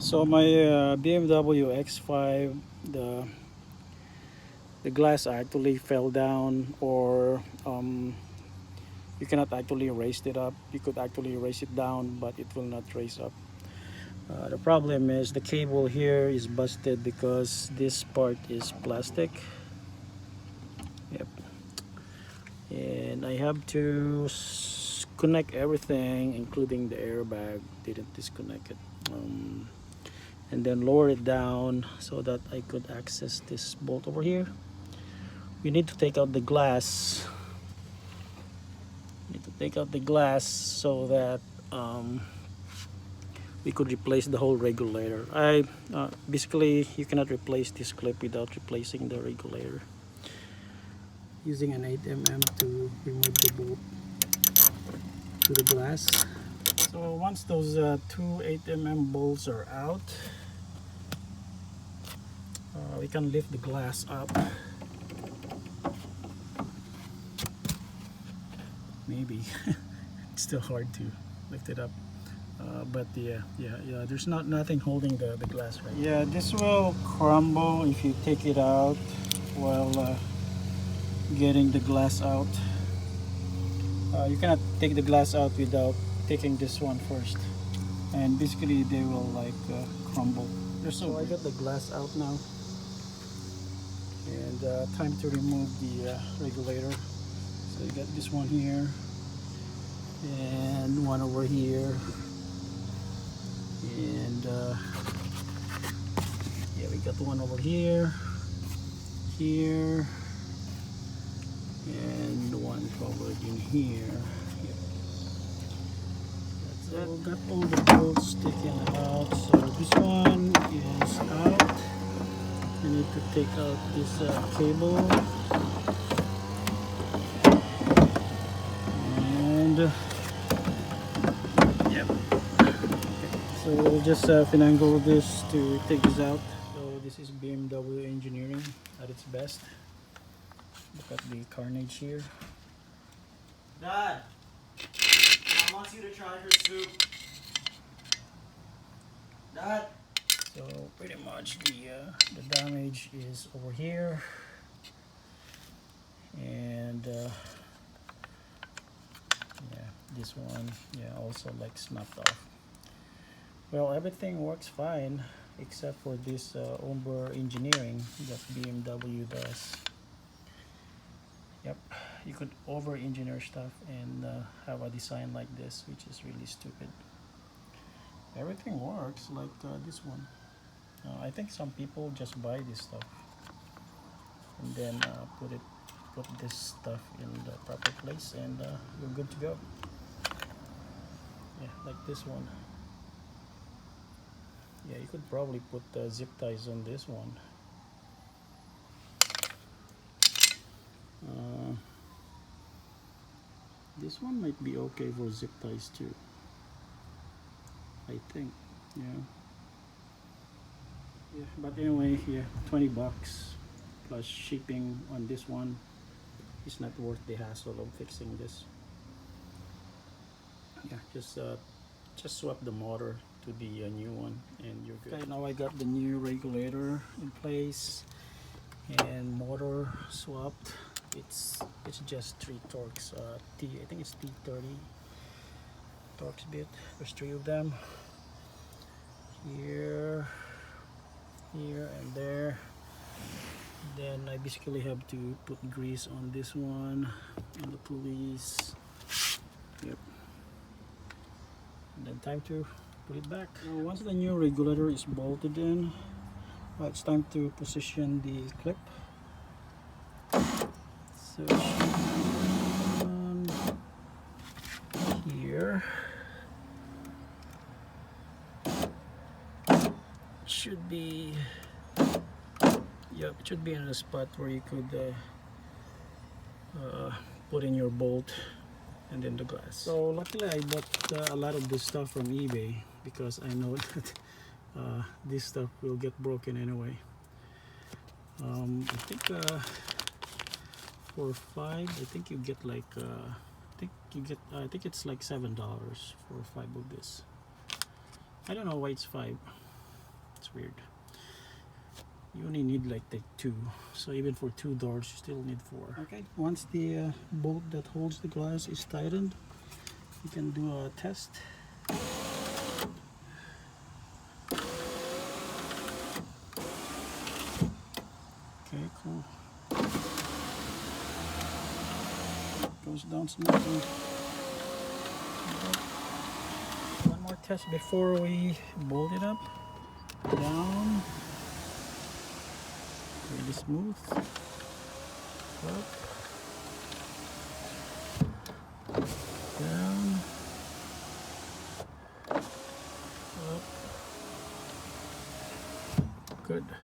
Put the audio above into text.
So my BMW X5, the glass actually fell down, or you cannot actually raise it up. You could actually raise it down, but it will not raise up. The problem is the cable here is busted because this part is plastic. Yep. And I have to connect everything, including the airbag. Didn't disconnect it. And then lower it down so that I could access this bolt over here. We need to take out the glass. Need to take out the glass so that we could replace the whole regulator. Basically you cannot replace this clip without replacing the regulator. Using an 8mm to remove the bolt to the glass. So once those two 8mm bolts are out, we can lift the glass up. Maybe it's still hard to lift it up, but yeah, there's nothing holding the glass right. Yeah, this will crumble if you take it out while getting the glass out. You cannot take the glass out without taking this one first, and basically they will like crumble. So I got the glass out now, and time to remove the regulator. So you got this one here and one over here, and yeah, we got one over here, and one covered in here. Yep. That's it. So got all the bolts sticking out. So this one is out. I need to take out this cable, and yep. So we'll just finagle this to take this out. So this is BMW engineering at its best. Look at the carnage here. Dad, Mom wants you to try her soup. Dad. So pretty much the damage is over here, and yeah, this one, yeah, also like snapped off. Well, everything works fine except for this over engineering that BMW does. Yep, you could over engineer stuff and have a design like this, which is really stupid. Everything works like this one. I think some people just buy this stuff and then put this stuff in the proper place, and you're good to go. Yeah, like this one. Yeah, you could probably put zip ties on this one. This one might be okay for zip ties too, I think. Yeah. Yeah, but anyway, yeah, 20 bucks plus shipping on this one is not worth the hassle of fixing this. Yeah, just swap the motor to the new one and you're good. Okay, now I got the new regulator in place and motor swapped. It's just 3 Torx, I think it's T30 Torx bit. There's 3 of them, here, and there. Then I basically have to put grease on this one, on the pulleys. Yep. And then time to put it back. Now once the new regulator is bolted in, it's time to position the clip. So here should be, yep, it should be in a spot where you could put in your bolt and then the glass. So luckily I bought a lot of this stuff from eBay because I know that this stuff will get broken anyway. I think for 5, I think you get like I think it's like $7 for 5 of this. I don't know why it's 5. It's weird. You only need like the 2, so even for 2 doors you still need 4. Okay, once the bolt that holds the glass is tightened, you can do a test. Okay, cool. Goes down smoothly. One more test before we bolt it up. Down. Really smooth.